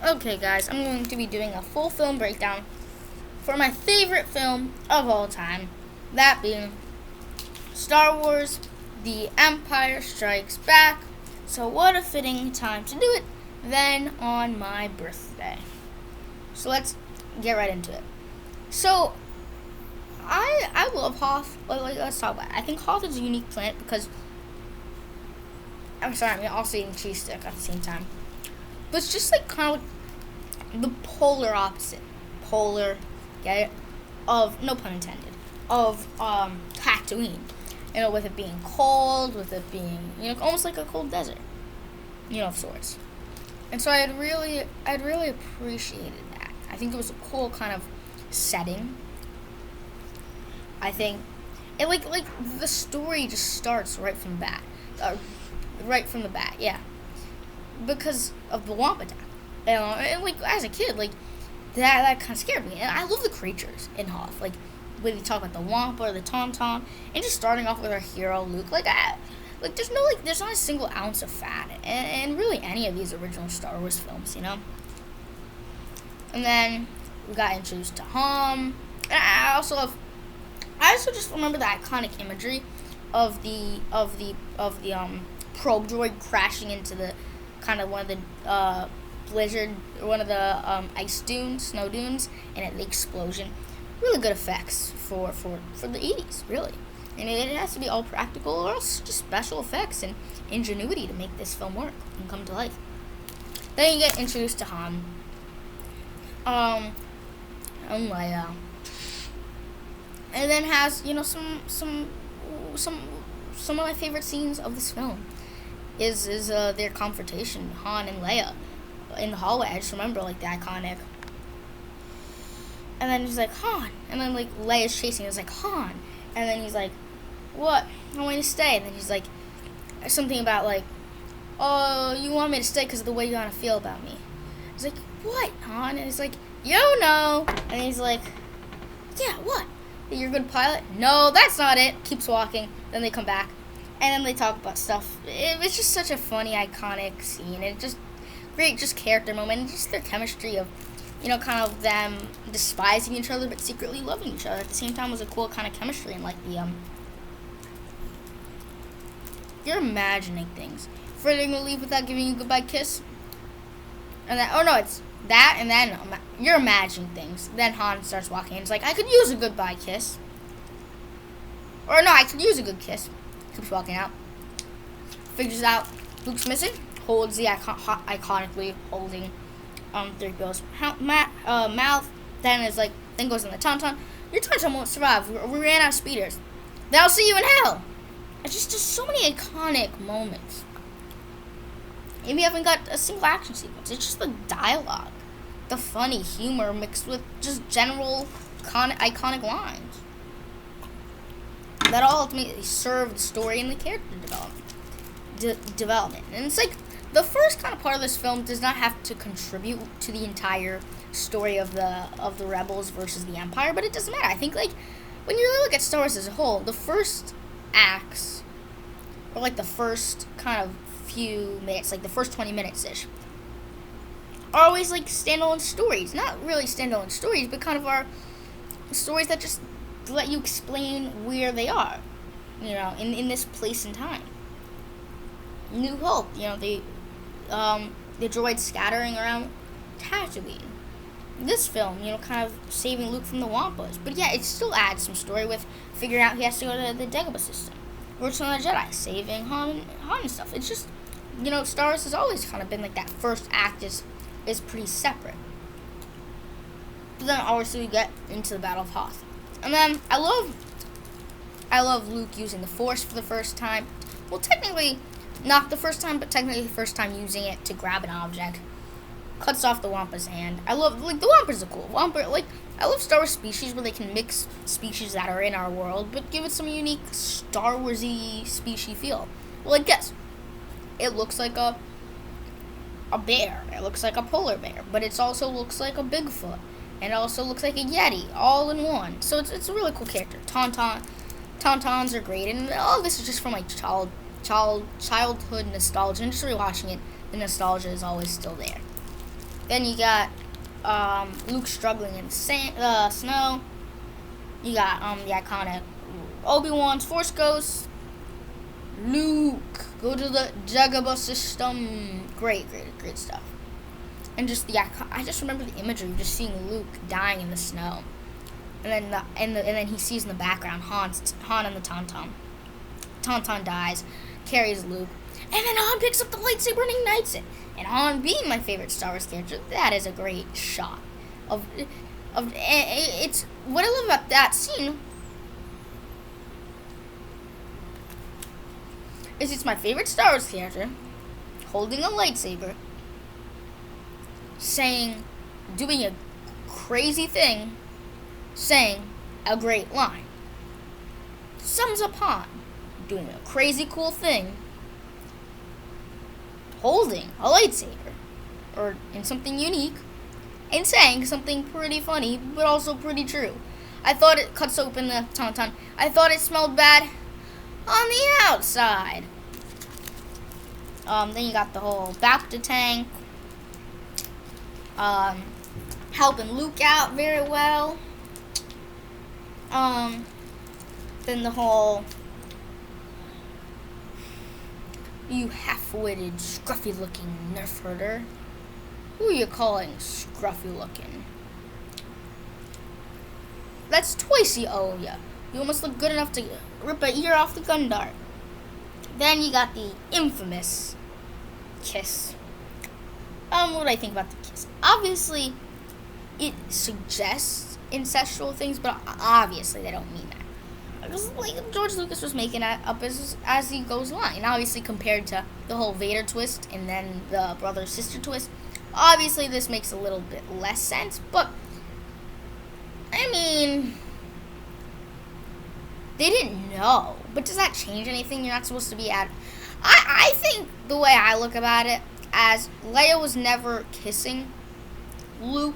Okay, guys, I'm going to be doing a full film breakdown for my favorite film of all time, that being Star Wars The Empire Strikes Back. So, what a fitting time to do it than on my birthday. So, let's get right into it. So, I love Hoth. Let's talk about it. I think Hoth is a unique planet because I'm also eating cheese stick at the same time. But it's just like kind of like the polar opposite. Polar, get it? Of, no pun intended, of Tatooine. You know, with it being cold, with it being, almost like a cold desert. Of sorts. And so I'd really appreciated that. I think it was a cool kind of setting. I think it like the story just starts right from the bat. Yeah. Because of the Wampa attack. And like as a kid, like that kind of scared me. And I love the creatures in Hoth. Like when you talk about the Wampa or the Tauntaun, and just starting off with our hero Luke, there's not a single ounce of fat in really any of these original Star Wars films, And then we got introduced to Han. And I also just remember the iconic imagery of the probe droid crashing into the kind of one of the blizzard, or one of the ice dunes, snow dunes, and the explosion. Really good effects for the 80s, really. And it has to be all practical or else just special effects and ingenuity to make this film work and come to life. Then you get introduced to Han. And Leia. And then has, some of my favorite scenes of this film is their confrontation, Han and Leia, in the hallway. I just remember, the iconic. And then he's like, Han. And then, Leia's chasing. It's like, Han. And then he's like, what? I want you to stay. And then he's like, something about, oh, you want me to stay because of the way you want to feel about me. He's like, what, Han? And he's like, you know. And he's like, yeah, what? You're a good pilot? No, that's not it. Keeps walking. Then they come back. And then they talk about stuff. It's just such a funny, iconic scene. It just great, just character moment. And just their chemistry of, kind of them despising each other but secretly loving each other at the same time was a cool kind of chemistry. And you're imagining things. Afraid they're gonna leave without giving you a goodbye kiss. And then, it's that, and then you're imagining things. Then Han starts walking, and it's like, I could use a goodbye kiss. Or no, I could use a good kiss. Keeps walking out. Figures out Luke's missing. Holds the iconically holding 3PO's mouth. Then goes in the Tauntaun. Your Tauntaun won't survive. We ran out of speeders. Then I'll see you in hell. It's just so many iconic moments. And we haven't got a single action sequence. It's just the dialogue, the funny humor mixed with just general iconic lines that all ultimately serve the story and the character development. And it's like the first kind of part of this film does not have to contribute to the entire story of the Rebels versus the Empire, but it doesn't matter. I think when you really look at Star Wars as a whole, the first acts, or the first kind of few minutes, the first 20 minutes-ish, are always standalone stories. Not really standalone stories, but kind of are stories that just let you explain where they are, in this place and time. New Hope, the droids scattering around Tatooine. This film, kind of saving Luke from the Wampas. But yeah, it still adds some story with figuring out he has to go to the Dagobah system. Return of the Jedi, saving Han and stuff. It's just, Star Wars has always kind of been that first act is pretty separate. But then obviously we get into the Battle of Hoth. And then I love Luke using the Force for the first time. Well, technically not the first time, but technically the first time using it to grab an object. Cuts off the Wampa's hand. I love, the Wampas are cool. I love Star Wars species where they can mix species that are in our world, but give it some unique Star Wars-y species feel. Well, I guess it looks like a bear. It looks like a polar bear, but it also looks like a Bigfoot. And it also looks like a Yeti, all in one. So it's a really cool character. Tauntauns are great, and all this is just from childhood nostalgia. And just rewatching it, the nostalgia is always still there. Then you got Luke struggling in the snow. You got the iconic Obi-Wan's Force Ghost. Luke, go to the Dagobah system. Great stuff. And just I just remember the imagery of just seeing Luke dying in the snow, and then he sees in the background Han and the Tauntaun. Tauntaun dies, carries Luke, and then Han picks up the lightsaber and ignites it. And Han, being my favorite Star Wars character, that is a great shot. It's what I love about that scene is it's my favorite Star Wars character holding a lightsaber, doing a crazy thing, saying a great line. Sums up Han doing a crazy cool thing, holding a lightsaber, or in something unique, and saying something pretty funny, but also pretty true. I thought it cuts open the Tauntaun. I thought it smelled bad on the outside. Then you got the whole Bacta tank, helping Luke out very well. Then the whole you half-witted, scruffy-looking nerf herder. Who are you calling scruffy-looking? That's twice you owe ya. You almost look good enough to rip an ear off the Gundar. Then you got the infamous kiss. What do I think about the kiss? Obviously, it suggests incestual things, but obviously they don't mean that. Because like George Lucas was making it up as he goes along, and obviously compared to the whole Vader twist and then the brother-sister twist, obviously this makes a little bit less sense. But I mean, they didn't know. But does that change anything? You're not supposed to be at. I think the way I look about it, as Leia was never kissing Luke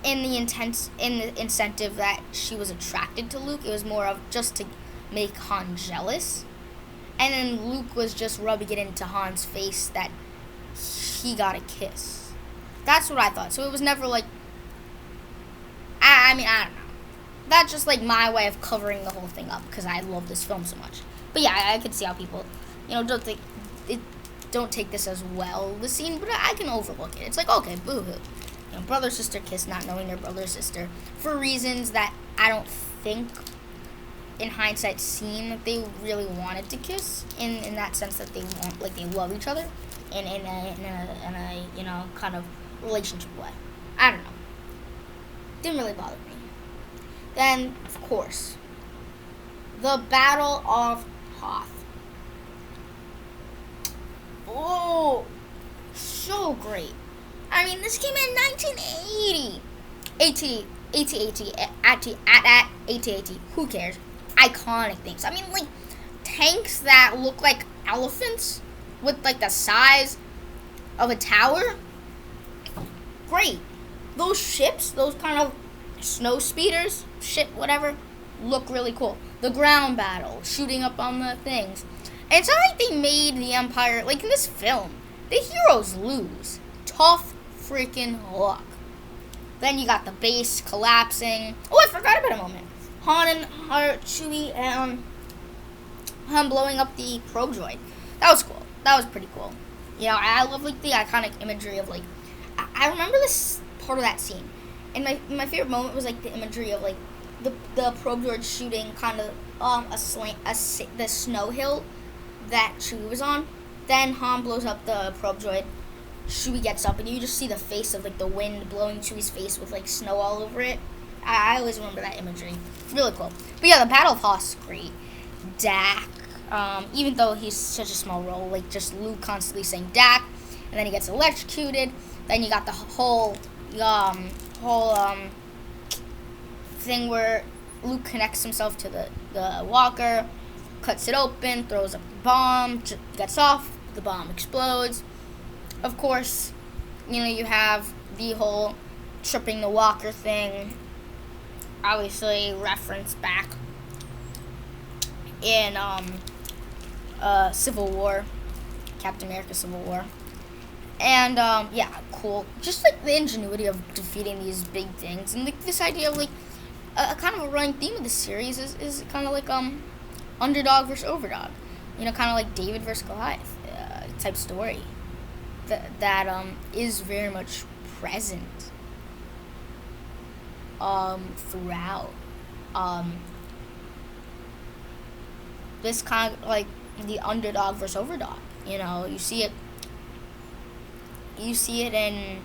in the incentive that she was attracted to Luke. It was more of just to make Han jealous. And then Luke was just rubbing it into Han's face that he got a kiss. That's what I thought. So it was never like, I mean, I don't know. That's just like my way of covering the whole thing up because I love this film so much. But yeah, I could see how people, don't take this as well, the scene, but I can overlook it. It's like, okay, boo-hoo. Brother-sister kiss, not knowing their brother-sister, for reasons that I don't think, in hindsight, seem that they really wanted to kiss, in that sense that they love each other, in a kind of relationship way. I don't know. Didn't really bother me. Then, of course, the Battle of Hoth. Oh, so great. I mean, this came in 1980. AT-AT, who cares? Iconic things. I mean, like, tanks that look like elephants with, like, the size of a tower. Great. Those ships, those kind of snow speeders, ship, whatever, look really cool. The ground battle, shooting up on the things. And it's not like they made the Empire, like, in this film, the heroes lose. Tough freaking luck. Then you got the base collapsing. Oh, I forgot about a moment. Han and Chewie and Han blowing up the probe droid. That was cool. That was pretty cool. I love like the iconic imagery of like. I remember this part of that scene, and my favorite moment was like the imagery of like the probe droid shooting kind of the snow hill that Chewie was on. Then Han blows up the probe droid. Chewie gets up, and you just see the face of, like, the wind blowing Chewie's face with, like, snow all over it. I always remember that imagery. Really cool. But, yeah, the Battle of Hoth is great. Dak, even though he's such a small role, like, just Luke constantly saying Dak, and then he gets electrocuted. Then you got the whole thing where Luke connects himself to the walker, cuts it open, throws a bomb, gets off, the bomb explodes. Of course, you have the whole tripping the walker thing, obviously referenced back in Civil War, Captain America Civil War. And yeah, cool. Just like the ingenuity of defeating these big things, and like this idea of like a kind of a running theme of the series is kind of like underdog versus overdog. Kind of like David versus Goliath type story. That is very much present throughout. This kind of like the underdog versus overdog. You see it in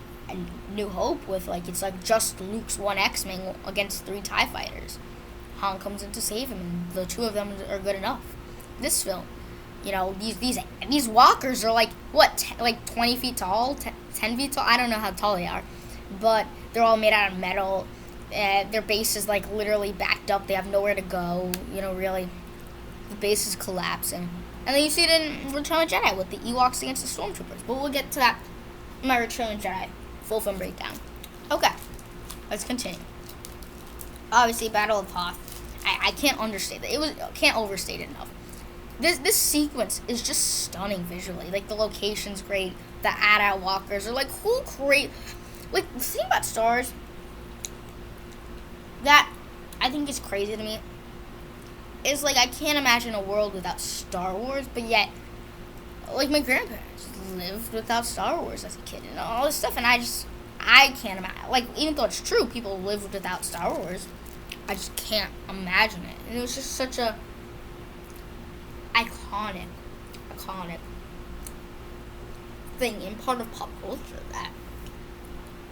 New Hope with like it's like just Luke's one X-Men against 3 TIE fighters. Han comes in to save him, and the 2 of them are good enough. This film, these walkers are like like 20 feet tall, 10 feet tall. I don't know how tall they are, but they're all made out of metal. Their base is like literally backed up. They have nowhere to go. Really, the base is collapsing. And then you see it in Return of the Jedi with the Ewoks against the Stormtroopers. But we'll get to that in my Return of the Jedi full film breakdown. Okay, let's continue. Obviously, Battle of Hoth. I can't understate that. Can't overstate it enough. This sequence is just stunning visually. Like, the location's great. The AT-AT walkers are like, who create... Like, the thing about Star Wars that I think is crazy to me is, like, I can't imagine a world without Star Wars, but yet, like, my grandparents lived without Star Wars as a kid and all this stuff, and I can't imagine. Like, even though it's true, people lived without Star Wars, I just can't imagine it. And it was just such a iconic thing and part of pop culture that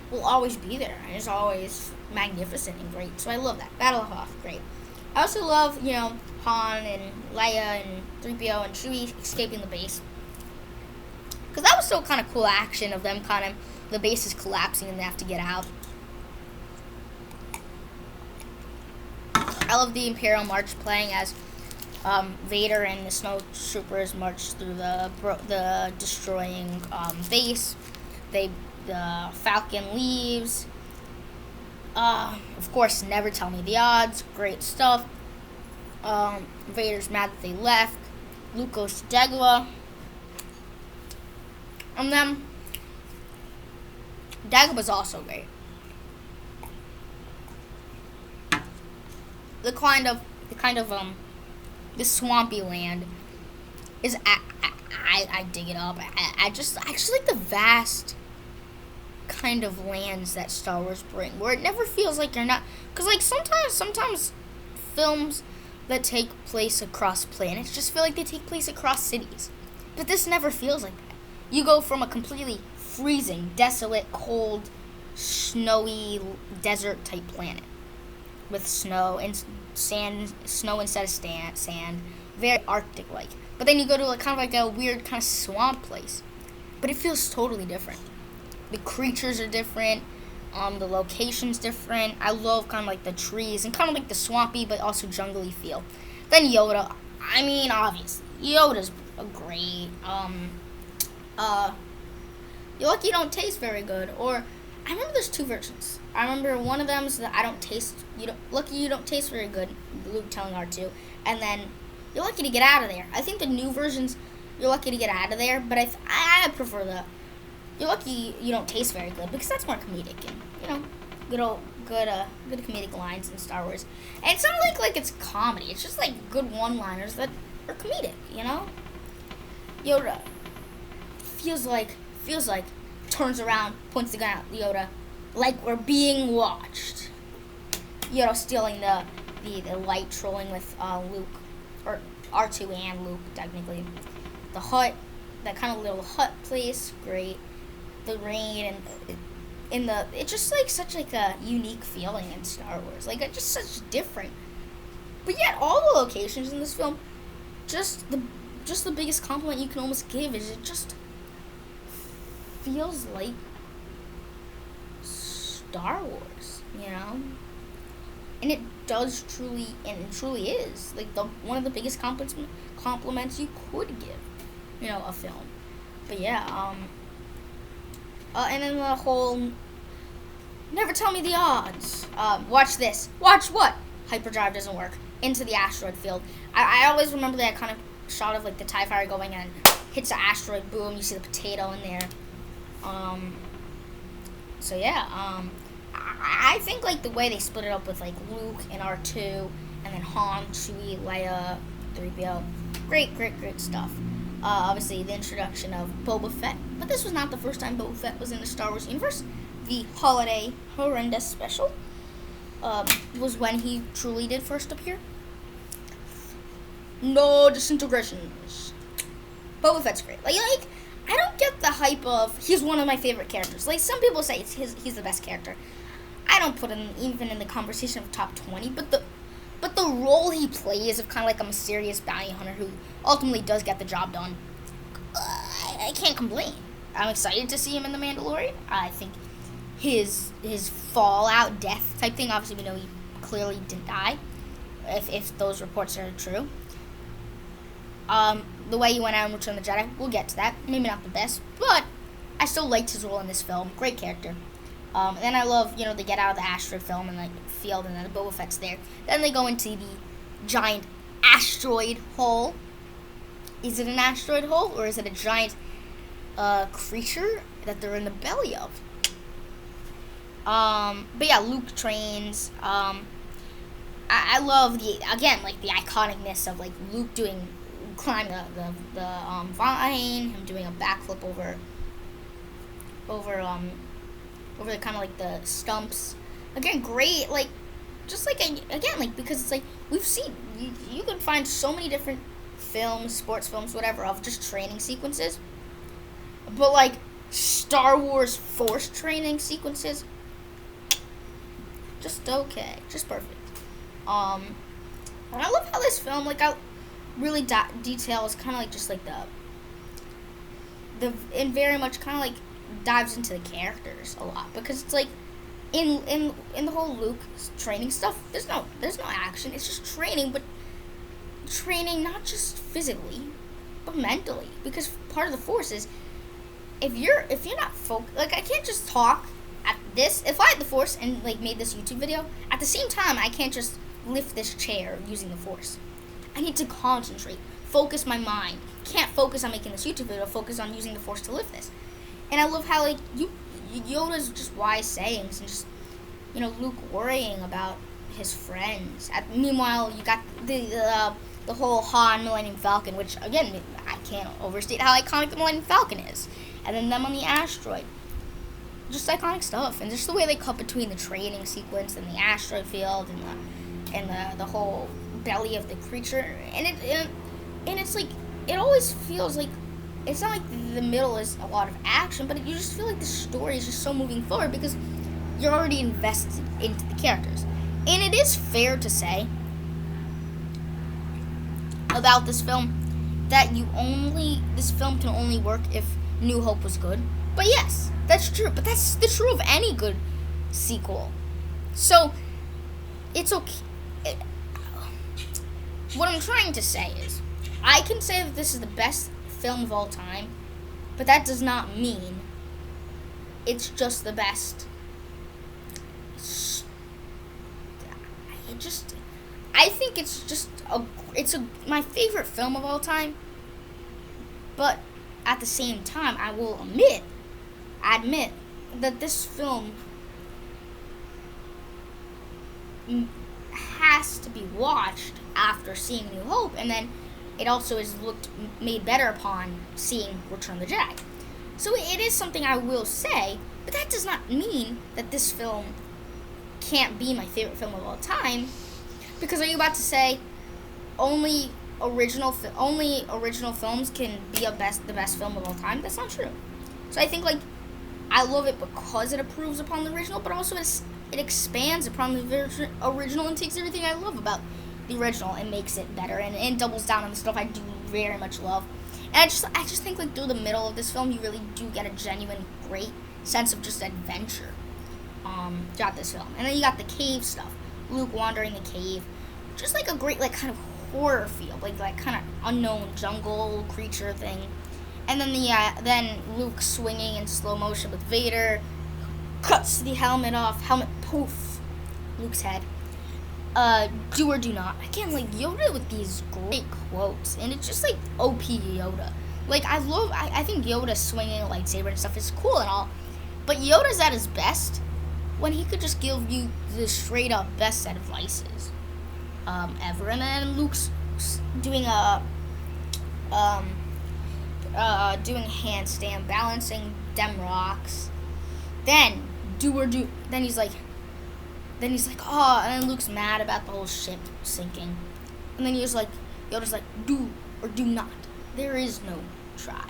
will always be there and is always magnificent and great. So I love that. Battle of Hoth, great. I also love, Han and Leia and 3PO and Chewie escaping the base. Because that was still kind of cool action of them the base is collapsing and they have to get out. I love the Imperial March playing as Vader and the snowtroopers march through the destroying base. The Falcon leaves. Of course, Never Tell Me the Odds. Great stuff. Vader's mad that they left. Luke goes to Dagobah. And then Dagobah's also great. The kind of this swampy land is I dig it up. I just like the vast kind of lands that Star Wars bring, where it never feels like you're not, because like sometimes films that take place across planets just feel like they take place across cities, but this never feels like that. You go from a completely freezing, desolate, cold, snowy desert type planet with snow and sand, snow instead of sand, very Arctic like. But then you go to kind of like a weird kind of swamp place, but it feels totally different. The creatures are different, the location's different. I love kind of like the trees and kind of like the swampy but also jungly feel. Then Yoda, I mean obviously Yoda's great. You're lucky you don't taste very good. Or I remember there's 2 versions. I remember one of them is that lucky you don't taste very good, Luke telling R2, and then you're lucky to get out of there. I think the new versions, you're lucky to get out of there, but I prefer the you're lucky you don't taste very good, because that's more comedic and good comedic lines in Star Wars. And it's not like it's comedy. It's just like good one-liners that are comedic. Yoda feels like turns around, points the gun at Yoda, like we're being watched. Yoda stealing the light, trolling with Luke, or R2 and Luke technically. The hut, that kind of little hut place, great. The rain and it's just like such like a unique feeling in Star Wars. Like it's just such different. But yet all the locations in this film, just the biggest compliment you can almost give is it just feels like Star Wars, and it does truly, and it truly is like one of the biggest compliments you could give, a film. But yeah, and then the whole Never Tell Me the Odds. Watch this. Watch what? Hyperdrive doesn't work. Into the asteroid field. I always remember that kind of shot of like the TIE fighter going in and hits the asteroid, boom, you see the potato in there. Um, so yeah, I think like the way they split it up with like Luke and R2, and then Han, Chewie, Leia, 3PO, great stuff. Obviously the introduction of Boba Fett, but this was not the first time Boba Fett was in the Star Wars universe. The Holiday Horrendous Special was when he truly did first appear. No disintegrations. Boba Fett's great. Like I don't get the hype of he's one of my favorite characters. Like some people say he's the best character. I don't put him even in the conversation of top 20, but the role he plays of kind of like a mysterious bounty hunter who ultimately does get the job done, I can't complain. I'm excited to see him in The Mandalorian. I think his fallout death type thing, obviously we know he clearly didn't die, if those reports are true. The way he went out in Return of the Jedi, we'll get to that. Maybe not the best, but I still liked his role in this film. Great character. And then I love, they get out of the asteroid film and like field, and then the Boba Fett's there. Then they go into the giant asteroid hole. Is it an asteroid hole, or is it a giant creature that they're in the belly of? But yeah, Luke trains. I love the iconicness of like Luke climbing the vine, him doing a backflip over the kind of like the stumps. Again, great, like, just like, again, like, because it's like, we've seen, you could find so many different films, sports films, whatever, of just training sequences. But like, Star Wars Force training sequences, just okay, just perfect. And I love how this film, like, really details kind of like just like and very much kind of like dives into the characters a lot, because it's like in the whole Luke training stuff, there's no action. It's just training, but training not just physically but mentally, because part of the Force is if you're not focused. Like, I can't just talk at this. If I had the Force and like made this YouTube video at the same time, I can't just lift this chair using the Force. I need to concentrate, focus my mind. Can't focus on making this YouTube video, focus on using the Force to lift this. And I love how, like, Yoda's just wise sayings, and just, Luke worrying about his friends. Meanwhile, you got the whole Han Millennium Falcon, which, again, I can't overstate how iconic the Millennium Falcon is. And then them on the asteroid. Just iconic stuff. And just the way they cut between the training sequence and the asteroid field and the whole belly of the creature. And it's like, it always feels like, it's not like the middle is a lot of action, but you just feel like the story is just so moving forward because you're already invested into the characters. And it is fair to say about this film that this film can only work if New Hope was good. But yes, that's true. But that's the true of any good sequel. So, it's okay. What I'm trying to say is, I can say that this is the best film of all time, but that does not mean it's just the best. I think it's just my favorite film of all time, but at the same time, I will admit that this film has to be watched after seeing New Hope, and then it also is made better upon seeing Return of the Jedi. So it is something I will say, but that does not mean that this film can't be my favorite film of all time. Because are you about to say only original films can be the best film of all time? That's not true. So I think, like, I love it because it improves upon the original, but also it expands upon the original and takes everything I love about the original and makes it better, and doubles down on the stuff I do very much love. And I just think, like, through the middle of this film, you really do get a genuine great sense of just adventure throughout this film. And then you got the cave stuff, Luke wandering the cave, just like a great, like, kind of horror feel, like kind of unknown jungle creature thing. And then then Luke swinging in slow motion with Vader, cuts the helmet off, poof, Luke's head. Do or do not. Again, like, Yoda with these great quotes, and it's just like OP Yoda. Like, I think Yoda swinging a lightsaber and stuff is cool and all, but Yoda's at his best when he could just give you the straight up best set of vices ever. And then Luke's doing doing handstand, balancing them rocks. Then Then he's like, oh, and then Luke's mad about the whole ship sinking. And then Yoda's like, do or do not. There is no try.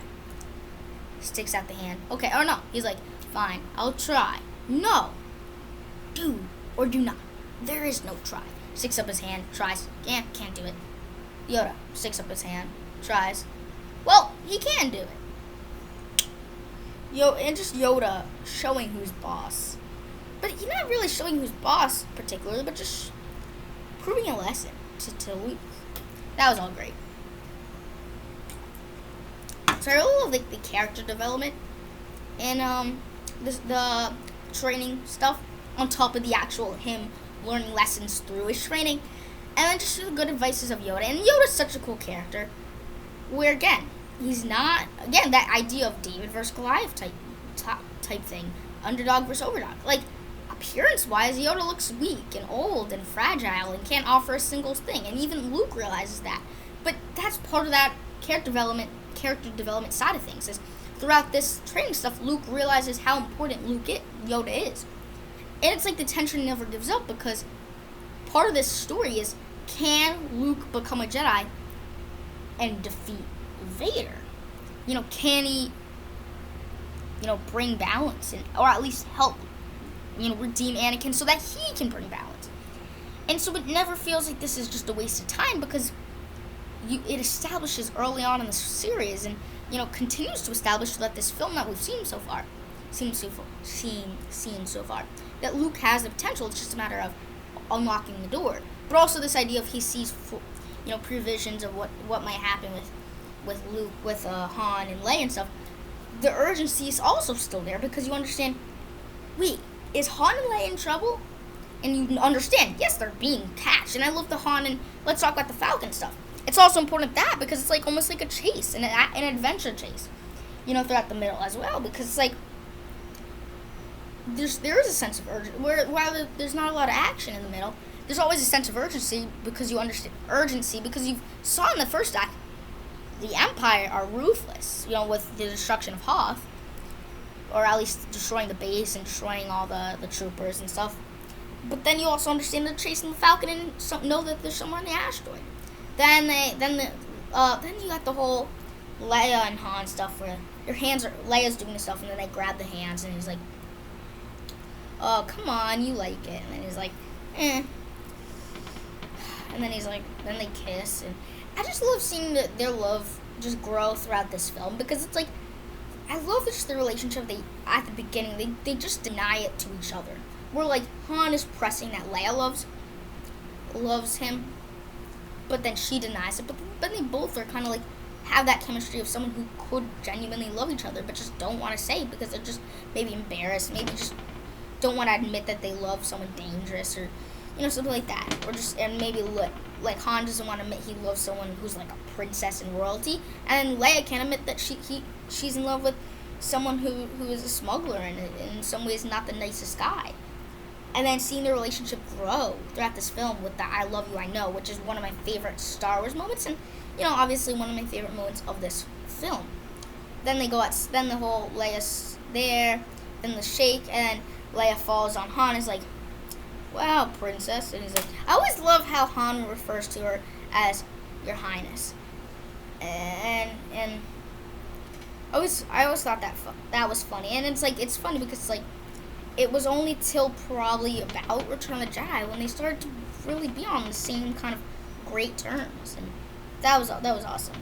Sticks out the hand. Okay, or no. He's like, fine, I'll try. No. Do or do not. There is no try. Sticks up his hand, tries. Yeah, can't do it. Yoda sticks up his hand, tries. Well, he can do it. And just Yoda showing who's boss. But he's not really showing who's boss particularly, but just proving a lesson to Luke. That was all great. So I really love the character development and the training stuff on top of the actual him learning lessons through his training, and then just the good advices of Yoda. And Yoda's such a cool character, where again he's not that idea of David versus Goliath type thing, underdog versus overdog. Like, appearance wise, Yoda looks weak and old and fragile and can't offer a single thing, and even Luke realizes that. But that's part of that character development side of things. Is throughout this training stuff, Luke realizes how important Yoda is. And it's like the tension never gives up, because part of this story is, can Luke become a Jedi and defeat Vader? Can he, bring balance, or at least help, redeem Anakin so that he can bring balance? And so it never feels like this is just a waste of time, because it establishes early on in the series, and continues to establish that this film that we've seen so far, that Luke has the potential. It's just a matter of unlocking the door. But also this idea of he sees, previsions of what might happen with Luke, with Han and Leia and stuff. The urgency is also still there, because you understand, wait, is Han and Leia in trouble? And you understand, yes, they're being catched. And I love the Han and let's talk about the Falcon stuff. It's also important that, because it's like almost like a chase, an adventure chase, throughout the middle as well, because it's like there is a sense of urgency, where while there's not a lot of action in the middle, there's always a sense of urgency, because you understand because you saw in the first act, the Empire are ruthless, with the destruction of Hoth, or at least destroying the base and destroying all the troopers and stuff. But then you also understand they're chasing the Falcon and know that there's someone on the asteroid. Then you got the whole Leia and Han stuff, where Leia's doing the stuff, and then they grab the hands, and he's like, oh, come on, you like it. And then he's like, eh. And then then they kiss. And I just love seeing their love just grow throughout this film, because it's like, I love just the relationship at the beginning, they just deny it to each other. Where like Han is pressing that Leia loves him, but then she denies it. But they both are kind of like, have that chemistry of someone who could genuinely love each other, but just don't want to say it, because they're just maybe embarrassed, maybe just don't want to admit that they love someone dangerous, or something like that. Or just, and maybe like Han doesn't want to admit he loves someone who's like a princess in royalty, and Leia can't admit that she's in love with someone who is a smuggler and in some ways not the nicest guy. And then seeing their relationship grow throughout this film with the "I love you, I know," which is one of my favorite Star Wars moments, and obviously one of my favorite moments of this film. Then they go out. Then the whole Leia's there, then the shake, and then Leia falls on Han. Is like, "Wow, princess," and he's like, I always love how Han refers to her as "Your Highness," and I always thought that was funny, and it's funny because it's like, it was only till probably about Return of the Jedi when they started to really be on the same kind of great terms, and that was awesome.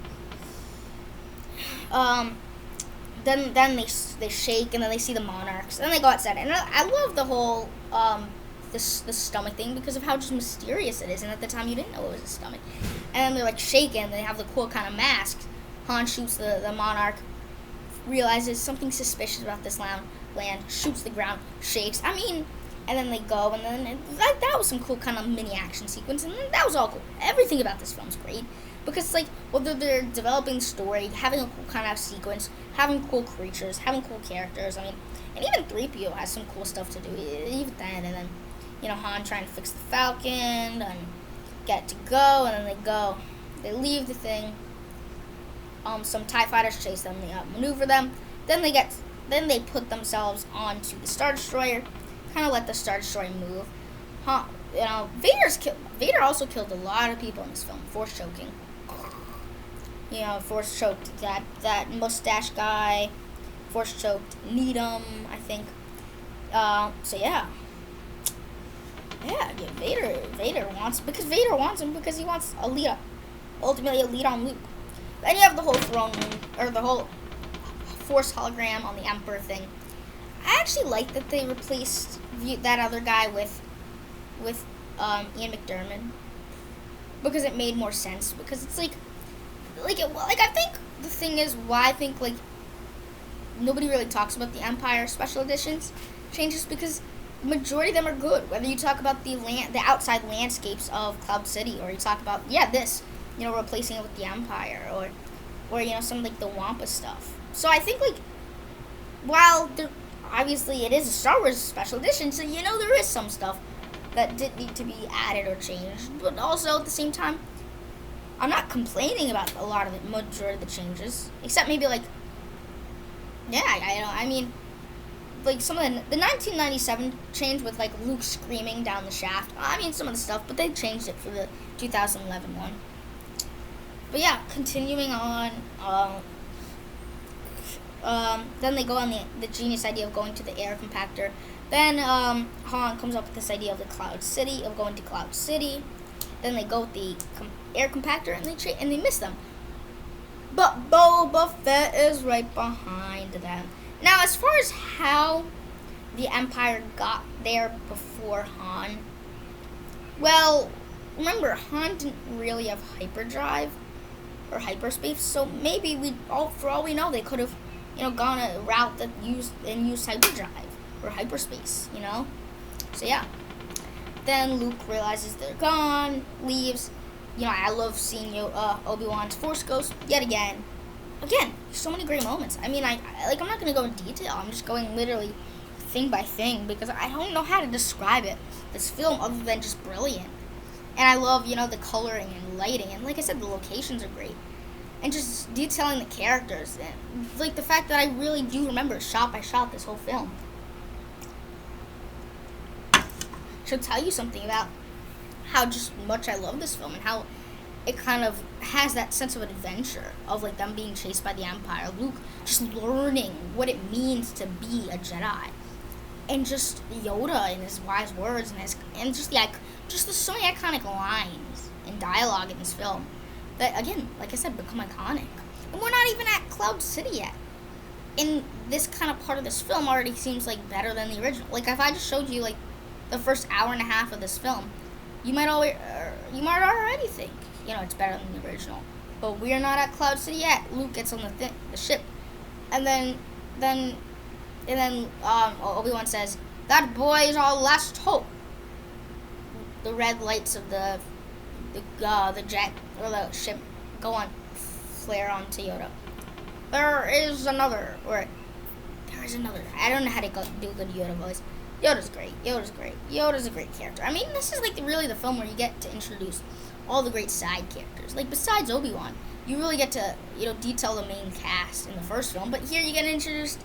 Then they shake, and then they see the monarchs, and then they go outside, and I love the whole the stomach thing, because of how just mysterious it is, and at the time you didn't know it was a stomach. And then they're like shaking, they have the cool kind of masks. Han shoots the monarch, realizes something suspicious about this land, shoots the ground, shakes. And then they go, and then that was some cool kind of mini action sequence, and that was all cool. Everything about this film is great. because like whether they're developing story, having a cool kind of sequence, having cool creatures, having cool characters. I mean, and even 3PO has some cool stuff to do. Even then, and then Han trying to fix the Falcon and get to go, and then they leave the thing. Some TIE fighters chase them, they outmaneuver them. Then they put themselves onto the Star Destroyer, kind of let the Star Destroyer move. Vader also killed a lot of people in this film, force choking. Force choked that mustache guy, force choked Needham, I think. So yeah. Vader wants him because he wants ultimately a lead on Luke. Then you have the whole throne room, or the whole Force hologram on the Emperor thing. I actually like that they replaced that other guy with Ian McDiarmid, because it made more sense. Because it's like I think the thing is why I think like nobody really talks about the Empire special editions changes, because the majority of them are good. Whether you talk about the outside landscapes of Cloud City, or you talk about this, replacing it with the Empire, or some like the Wampa stuff. So I think like while obviously it is a Star Wars special edition, so there is some stuff that did need to be added or changed, but also at the same time, I'm not complaining about a lot of the majority of the changes, except maybe like I mean. Like some of the 1997 change with like Luke screaming down the shaft. I mean some of the stuff, but they changed it for the 2011 one. But yeah, continuing on. Then they go on the genius idea of going to the air compactor. Then Han comes up with this idea of the Cloud City, of going to Cloud City. Then they go with the air compactor and they miss them. But Boba Fett is right behind them. Now, as far as how the Empire got there before Han, well, remember, Han didn't really have hyperdrive or hyperspace, so maybe for all we know, they could have, gone a route that used hyperdrive or hyperspace, So yeah. Then Luke realizes they're gone, leaves. I love seeing Obi-Wan's Force Ghost yet again. Again, so many great moments. I mean, I'm not gonna go in detail. I'm just going literally thing by thing because I don't know how to describe it. This film, other than just brilliant. And I love, the coloring and lighting, and like I said, the locations are great, and just detailing the characters, and like the fact that I really do remember shot by shot this whole film. Should tell you something about how just much I love this film and how it kind of has that sense of adventure of like them being chased by the Empire, Luke just learning what it means to be a Jedi, and just Yoda and his wise words and just there's so many iconic lines and dialogue in this film that, again, like I said, become iconic. And we're not even at Cloud City yet. And this kind of part of this film already seems like better than the original. Like if I just showed you like the first hour and a half of this film, you might already think it's better than the original. But we're not at Cloud City yet. Luke gets on the ship, and then Obi-Wan says, "That boy is our last hope." The red lights of the jet or the ship flare on to Yoda. There is another. I don't know how to do a good Yoda voice. Yoda's great. Yoda's a great character. I mean, this is like really the film where you get to introduce all the great side characters. Like besides Obi-Wan, you really get to detail the main cast in the first film. But here you get introduced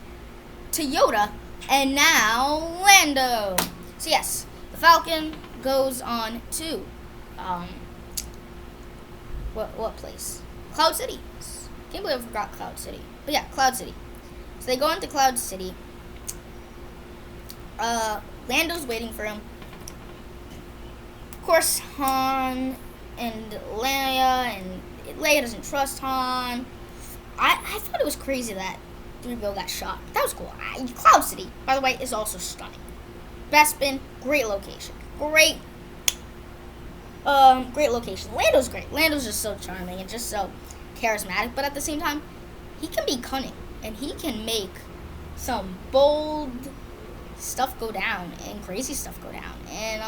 to Yoda and now Lando. So yes, the Falcon goes on to what place? Cloud City. Can't believe I forgot Cloud City. But yeah, Cloud City. So they go into Cloud City. Lando's waiting for him. Of course, Han and Leia doesn't trust Han. I thought it was crazy that 3PO got shot. That was cool. Cloud City, by the way, is also stunning. Bespin, great location. Great location. Lando's great. Lando's just so charming and just so charismatic, but at the same time, he can be cunning and he can make some bold stuff go down and crazy stuff go down. And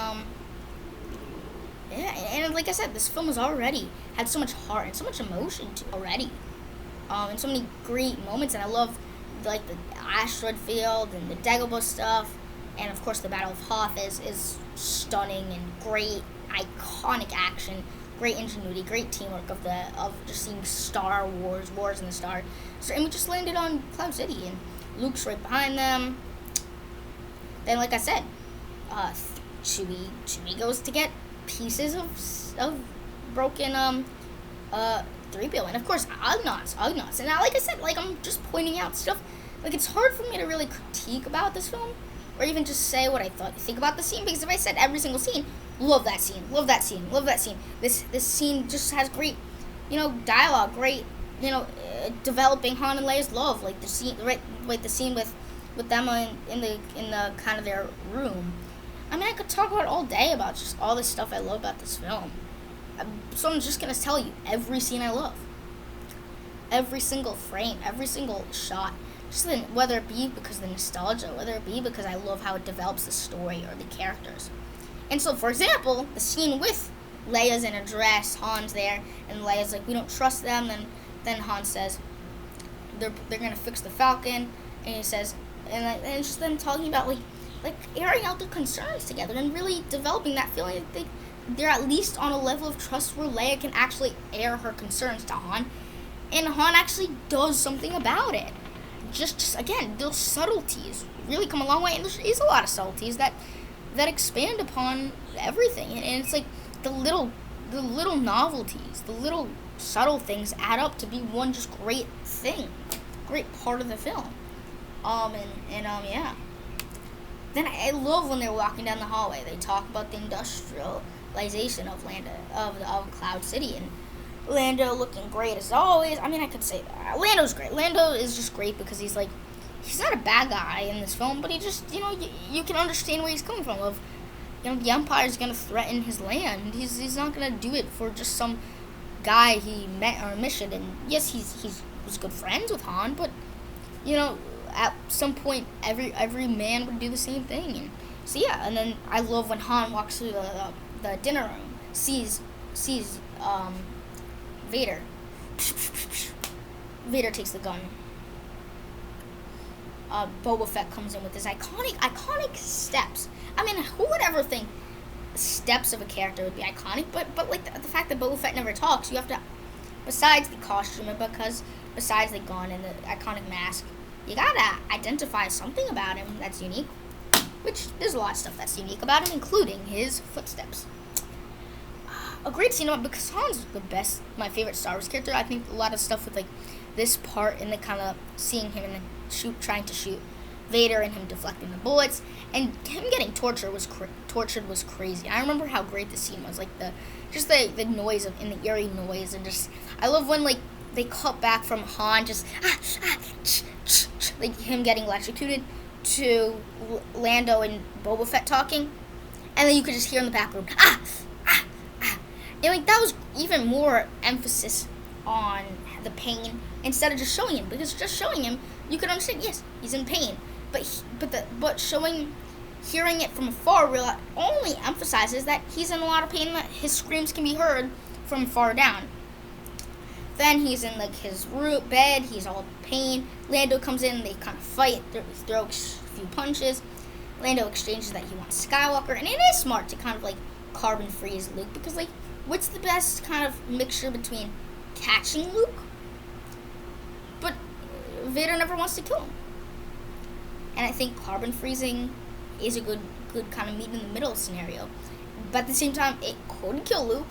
Yeah, and like I said, this film has already had so much heart and so much emotion to it already. And so many great moments, and I love like the asteroid field and the Dagobah stuff, and of course the Battle of Hoth is stunning and great, iconic action, great ingenuity, great teamwork of just seeing Star Wars, Wars in the Star. So, and we just landed on Cloud City, and Luke's right behind them. Then, like I said, uh, Chewie goes to get pieces of broken 3PO, and of course Ugnaughts, and now, like I said, like I'm just pointing out stuff. Like it's hard for me to really critique about this film, or even just say what I think about the scene, because if I said every single scene, love that scene, love that scene, love that scene. This scene just has great, dialogue, great, developing Han and Leia's love, like the scene, right, like the scene with them in the kind of their room. I mean, I could talk about all day about just all this stuff I love about this film. So I'm just gonna tell you every scene I love, every single frame, every single shot. Just whether it be because of the nostalgia, whether it be because I love how it develops the story or the characters. And so, for example, the scene with Leia's in a dress, Han's there, and Leia's like, we don't trust them. Then Han says, they're gonna fix the Falcon, and he says, and it's just them talking about like airing out their concerns together and really developing that feeling that they're at least on a level of trust where Leia can actually air her concerns to Han, and Han actually does something about it. Just again, those subtleties really come a long way, and there is a lot of subtleties that expand upon everything, and it's like the little novelties, the little subtle things add up to be one just great thing, great part of the film. Yeah. Then I love when they're walking down the hallway. They talk about the industrialization of Cloud City, and Lando looking great as always. I mean, I could say that. Lando's great. Lando is just great because he's not a bad guy in this film, but he just, you can understand where he's coming from. The Empire's going to threaten his land. He's not going to do it for just some guy he met on a mission. And yes, he was good friends with Han, but, at some point, every man would do the same thing. And so, yeah, and then I love when Han walks through the dinner room, sees Vader. Vader takes the gun. Boba Fett comes in with his iconic steps. I mean, who would ever think steps of a character would be iconic? But like the fact that Boba Fett never talks, you have to, besides the costume and besides the gun and the iconic mask, you gotta identify something about him that's unique. Which there's a lot of stuff that's unique about him, including his footsteps. A great scene about, because Han's my favorite Star Wars character. I think a lot of stuff with like this part and the kind of seeing him in the trying to shoot Vader and him deflecting the bullets and him getting tortured was crazy. I remember how great the scene was, like the noise and the eerie noise, and just I love when like they cut back from Han just like him getting electrocuted to Lando and Boba Fett talking, and then you could just hear in the background and like that was even more emphasis on the pain instead of just showing him, because just showing him you could understand, yes, he's in pain, but hearing it from afar really only emphasizes that he's in a lot of pain, that his screams can be heard from far down. Then he's in like his bed, he's all pain. Lando comes in, they kind of fight, throw a few punches. Lando exchanges that he wants Skywalker, and it is smart to kind of like carbon freeze Luke, because like what's the best kind of mixture between catching Luke, but Vader never wants to kill him. And I think carbon freezing is a good kind of meet in the middle scenario. But at the same time, it could kill Luke.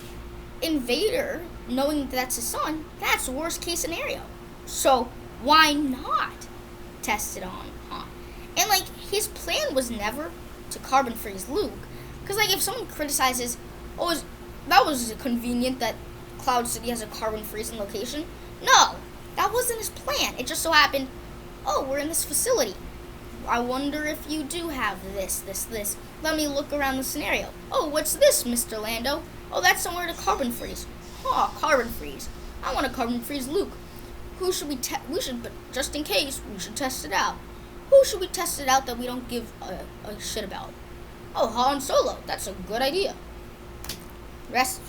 And Vader, knowing that that's his son, that's the worst case scenario. So why not test it on Han? And like his plan was never to carbon freeze Luke, because like if someone criticizes, that was convenient that Cloud City has a carbon freezing location. No, that wasn't his plan. It just so happened, we're in this facility. I wonder if you do have this. Let me look around the scenario. Oh, what's this, Mr. Lando? Oh, that's somewhere to carbon freeze. Carbon freeze. I want to carbon freeze Luke. Who should but just in case, we should test it out. Who should we test it out that we don't give a shit about? Oh, Han Solo. That's a good idea. Rest.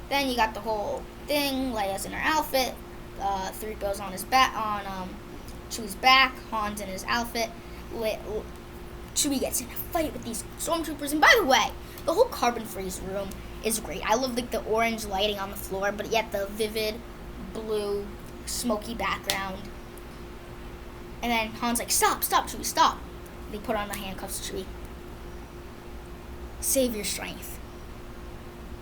Then you got the whole thing. Leia's in her outfit. 3PO's on his back, on Chewie's back. Han's in his outfit. Chewie gets in a fight with these stormtroopers. And by the way, the whole carbon freeze room is great. I love like the orange lighting on the floor, but yet the vivid blue smoky background. And then Han's like, stop, Chewie, stop. They put on the handcuffs to Chewie. Save your strength.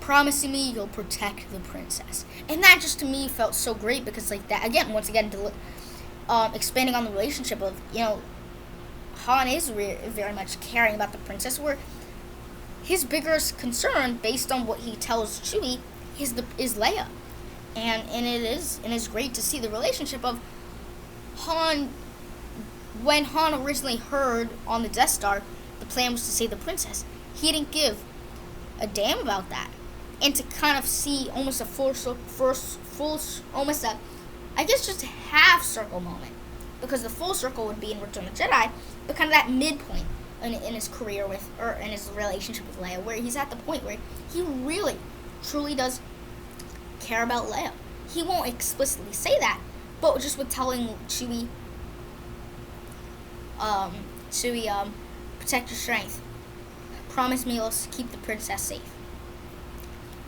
Promising me you'll protect the princess. And that just to me felt so great because like that, again, once again, expanding on the relationship of, Han is very much caring about the princess, where his biggest concern, based on what he tells Chewie, is Leia. And it is great to see the relationship of Han. When Han originally heard on the Death Star the plan was to save the princess, he didn't give a damn about that. And to kind of see almost a almost a, I guess just a half circle moment, because the full circle would be in Return of the Jedi, but kind of that midpoint in his career or in his relationship with Leia, where he's at the point where he really, truly does care about Leia. He won't explicitly say that, but just with telling Chewie, protect your strength. Promise me you'll keep the princess safe.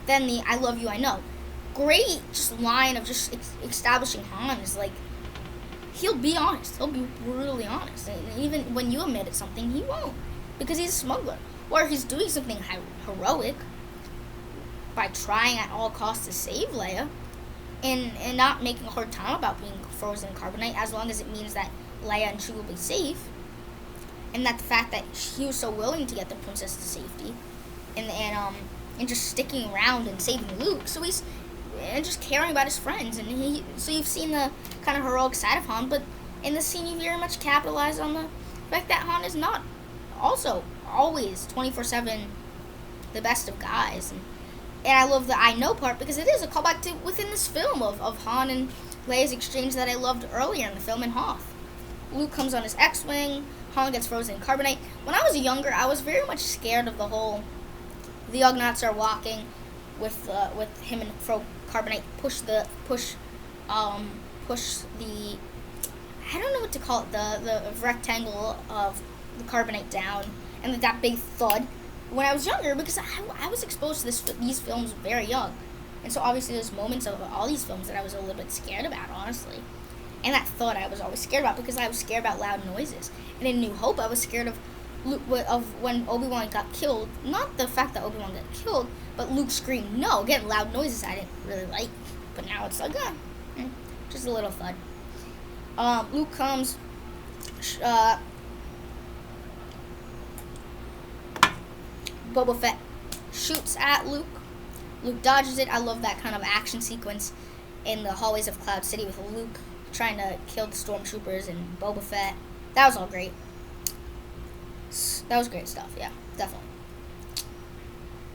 Then the I love you, I know. Great just line of just establishing Han is like, he'll be honest. He'll be brutally honest. And even when you admit it's something, he won't. Because he's a smuggler. Or he's doing something heroic by trying at all costs to save Leia. And not making a hard time about being frozen in carbonite, as long as it means that Leia and Chewie will be safe. And that the fact that he was so willing to get the princess to safety. And just sticking around and saving Luke. So he's and just caring about his friends. And so you've seen the kind of heroic side of Han, but in this scene you very much capitalize on the fact that Han is not also always 24/7 the best of guys. And I love the I know part, because it is a callback to within this film of Han and Leia's exchange that I loved earlier in the film in Hoth. Luke comes on his X-Wing, Han gets frozen in carbonite. When I was younger, I was very much scared of the whole, the Ugnaughts are walking with him and Fro carbonite push the I don't know what to call it, the rectangle of the carbonite down, and that big thud. When I was younger, because I was exposed to these films very young, and so obviously there's moments of all these films that I was a little bit scared about, honestly. And that thud I was always scared about, because I was scared about loud noises. And in New Hope, I was scared of when Obi-Wan got killed. Not the fact that Obi-Wan got killed, but Luke screamed no. Again, loud noises I didn't really like, but now it's like, just a little thud. Luke comes, Boba Fett shoots at Luke. Luke dodges it. I love that kind of action sequence in the hallways of Cloud City with Luke trying to kill the stormtroopers and Boba Fett. That was all great. That was great stuff, yeah, definitely.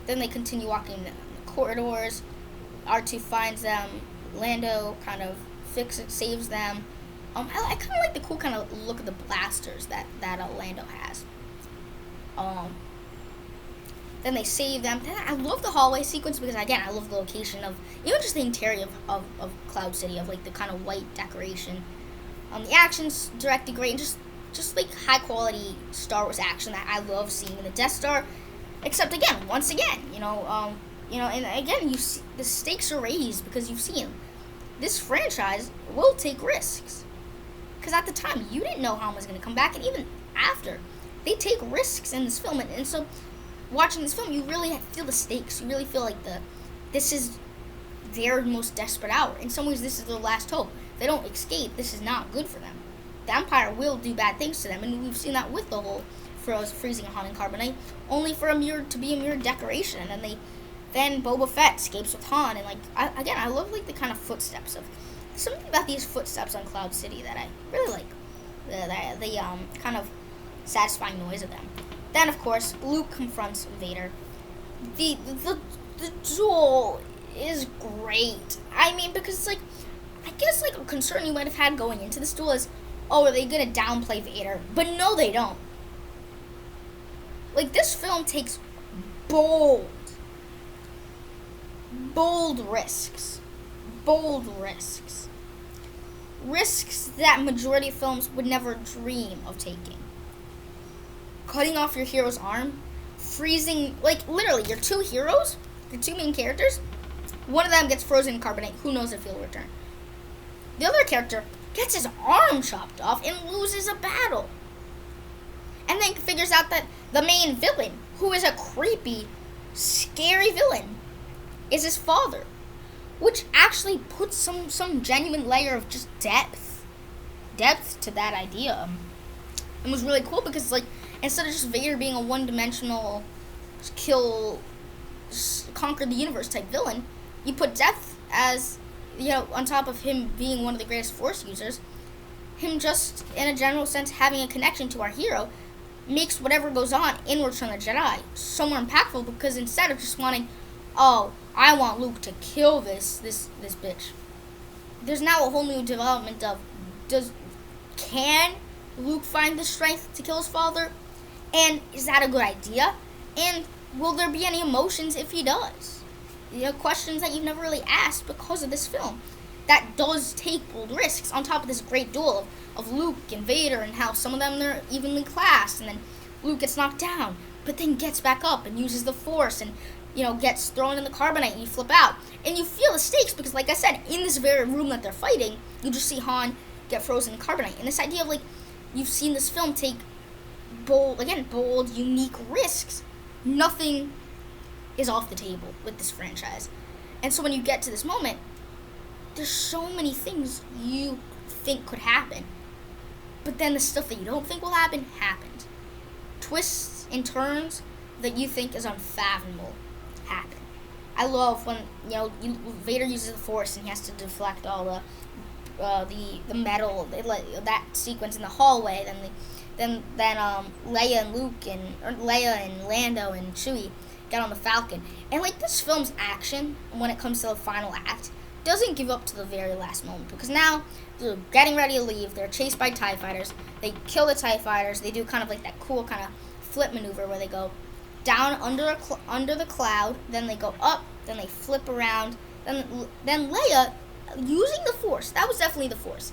Then they continue walking in the corridors. R2 finds them. Lando kind of saves them. I kind of like the cool kind of look of the blasters that Lando has. Then they save them. Then I love the hallway sequence, because again, I love the location of even just the interior of Cloud City, of like the kind of white decoration. The action's directed great, and just like high quality Star Wars action that I love seeing in the Death Star. Except again, once again, and again, you see the stakes are raised, because you've seen this franchise will take risks. Because at the time, you didn't know Han was going to come back, and even after, they take risks in this film, and so watching this film, you really feel the stakes. You really feel like this is their most desperate hour. In some ways, this is their last hope. If they don't escape, this is not good for them. The Empire will do bad things to them, and we've seen that with the whole freezing Han and carbonite, only for to be a mere decoration. And then Boba Fett escapes with Han, and I love like the kind of footsteps of something about these footsteps on Cloud City that I really like. The kind of satisfying noise of them. Then, of course, Luke confronts Vader. The duel is great. I mean, because, I guess, a concern you might have had going into this duel is, are they going to downplay Vader? But no, they don't. This film takes bold bold risks. Bold risks. Risks that majority of films would never dream of taking. Cutting off your hero's arm, freezing, like literally, your two heroes, your two main characters, one of them gets frozen in carbonite, who knows if he'll return. The other character gets his arm chopped off and loses a battle. And then figures out that the main villain, who is a creepy, scary villain, is his father. Which actually puts some genuine layer of just depth to that idea. It was really cool because, like, instead of just Vader being a one-dimensional conquer the universe type villain, you put depth as, on top of him being one of the greatest Force users, him just, in a general sense, having a connection to our hero makes whatever goes on in Return of the Jedi so more impactful, because instead of just wanting, I want Luke to kill this bitch, there's now a whole new development of, can Luke find the strength to kill his father? And is that a good idea? And will there be any emotions if he does? Questions that you've never really asked because of this film. That does take bold risks on top of this great duel of Luke and Vader, and how some of them are evenly classed, and then Luke gets knocked down, but then gets back up and uses the Force, and gets thrown in the carbonite, and you flip out. And you feel the stakes because, like I said, in this very room that they're fighting, you just see Han get frozen in carbonite. And this idea of, like, you've seen this film take bold, unique risks. Nothing is off the table with this franchise. And so when you get to this moment, there's so many things you think could happen, but then the stuff that you don't think will happen, happened. Twists and turns that you think is unfathomable happen. I love when Vader uses the Force and he has to deflect all the metal, that sequence in the hallway. Then Leia and Luke Leia and Lando and Chewie get on the Falcon, and like this film's action when it comes to the final act doesn't give up to the very last moment, because now they're getting ready to leave. They're chased by TIE fighters. They kill the TIE fighters. They do kind of like that cool kind of flip maneuver where they go down under the cloud, then they go up, then they flip around, then Leia using the Force. That was definitely the Force.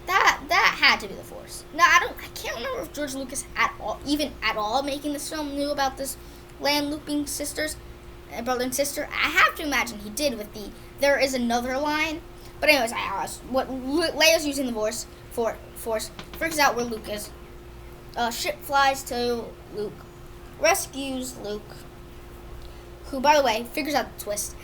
That had to be the Force. Now I can't remember if George Lucas at all making this film knew about this land looping brother and sister. I have to imagine he did with there is another line. But anyways, what Leia's using the Force freaks out where Luke is. Ship flies to Luke, rescues Luke, who, by the way, figures out the twist.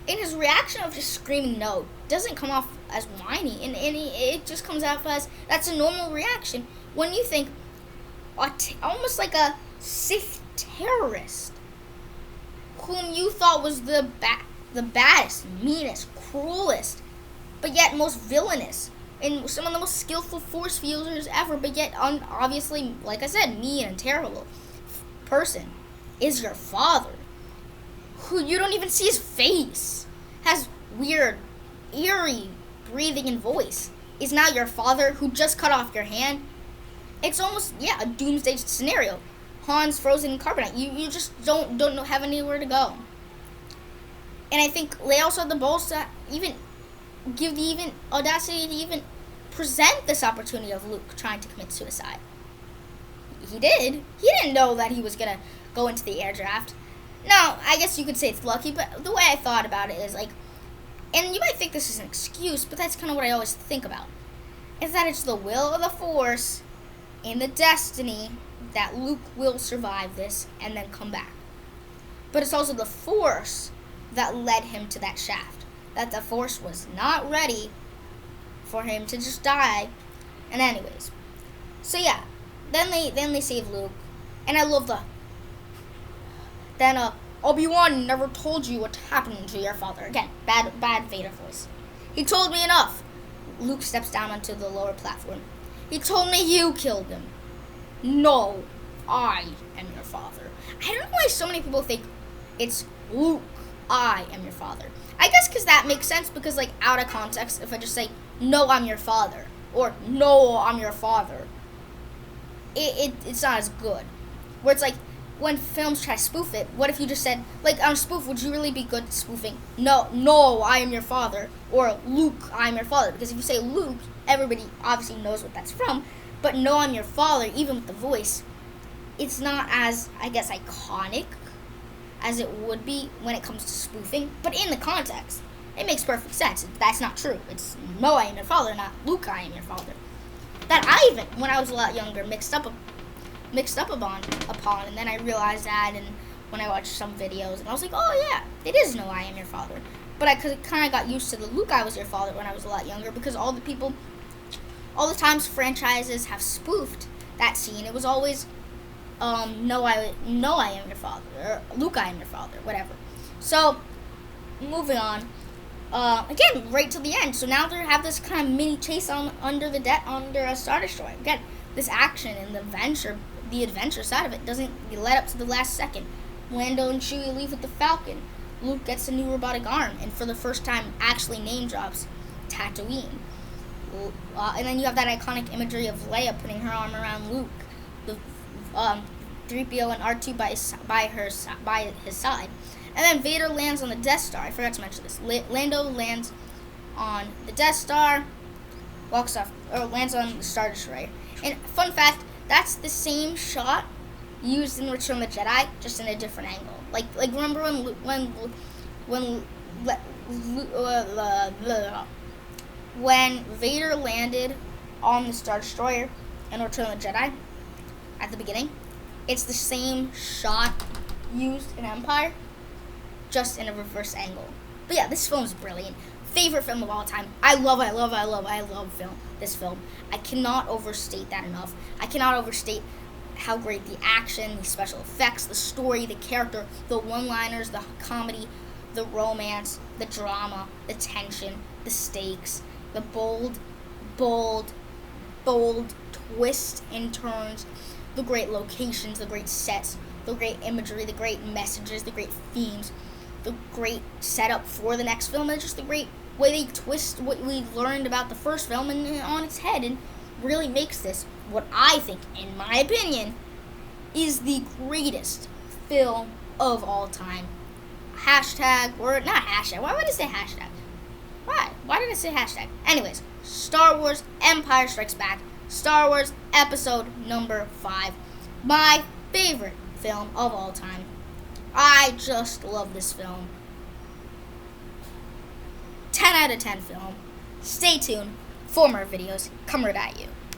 And his reaction of just screaming no doesn't come off as whiny, and it just comes off as that's a normal reaction when you think almost like a Sith terrorist whom you thought was the baddest, meanest, cruelest, but yet most villainous, and some of the most skillful Force users ever, but yet obviously, like I said, mean and terrible person is your father, who you don't even see his face, has weird, eerie breathing and voice, is now your father who just cut off your hand. It's almost, a doomsday scenario. Han's frozen in carbonite. You just don't have anywhere to go. And I think Leia also had the balls to even give the audacity to even present this opportunity of Luke trying to commit suicide. He did. He didn't know that he was going to go into the air draft. Now, I guess you could say it's lucky, but the way I thought about it is like, and you might think this is an excuse, but that's kind of what I always think about, is that it's the will of the Force and the destiny that Luke will survive this and then come back. But it's also the Force that led him to that shaft, that the Force was not ready for him to just die. And anyways, so yeah, then they save Luke, and I love then Obi-Wan never told you what happened to your father. Again, bad Vader voice. He told me enough. Luke steps down onto the lower platform. He told me you killed him. No, I am your father. I don't know why so many people think it's Luke, I am your father. I guess because that makes sense, because like out of context, if I just say, no, I'm your father, or no, I'm your father, it's not as good. Where it's like, when films try to spoof it, what if you just said, like, on a spoof, would you really be good at spoofing? No, I am your father. Or, Luke, I am your father. Because if you say Luke, everybody obviously knows what that's from. But no, I'm your father, even with the voice, it's not as, I guess, iconic as it would be when it comes to spoofing. But in the context, it makes perfect sense. That's not true. It's, no, I am your father, not Luke, I am your father. That I even, when I was a lot younger, mixed up upon, and then I realized that, and when I watched some videos, and I was like, oh yeah, it is no, I am your father. But I kind of got used to the Luke, I was your father when I was a lot younger, because all the times franchises have spoofed that scene, it was always, no, I am your father, or Luke, I am your father, whatever. So, moving on. Again, right till the end. So now they have this kind of mini chase under a Star Destroyer. Again, this action and the adventure side of it doesn't let up to the last second. Lando and Chewie leave with the Falcon. Luke gets a new robotic arm, and for the first time, actually name drops Tatooine. And then you have that iconic imagery of Leia putting her arm around Luke. The 3PO and R2 by his side. And then Vader lands on the Death Star. I forgot to mention this. Lando lands on the Death Star, lands on the Star Destroyer. And fun fact, that's the same shot used in Return of the Jedi, just in a different angle. Like remember when Vader landed on the Star Destroyer in Return of the Jedi at the beginning? It's the same shot used in Empire, just in a reverse angle. But yeah, this film is brilliant. Favorite film of all time. I love this film. I cannot overstate that enough. I cannot overstate how great the action, the special effects, the story, the character, the one-liners, the comedy, the romance, the drama, the tension, the stakes, the bold twists and turns, the great locations, the great sets, the great imagery, the great messages, the great themes, the great setup for the next film, and just the great way they twist what we learned about the first film and on its head, and really makes this what I think, in my opinion, is the greatest film of all time. Hashtag, or not hashtag, why would I say hashtag? Why did I say hashtag? Anyways, Star Wars Empire Strikes Back, Star Wars Episode number 5, my favorite film of all time. I just love this film. 10 out of 10 film. Stay tuned for more videos coming right at you.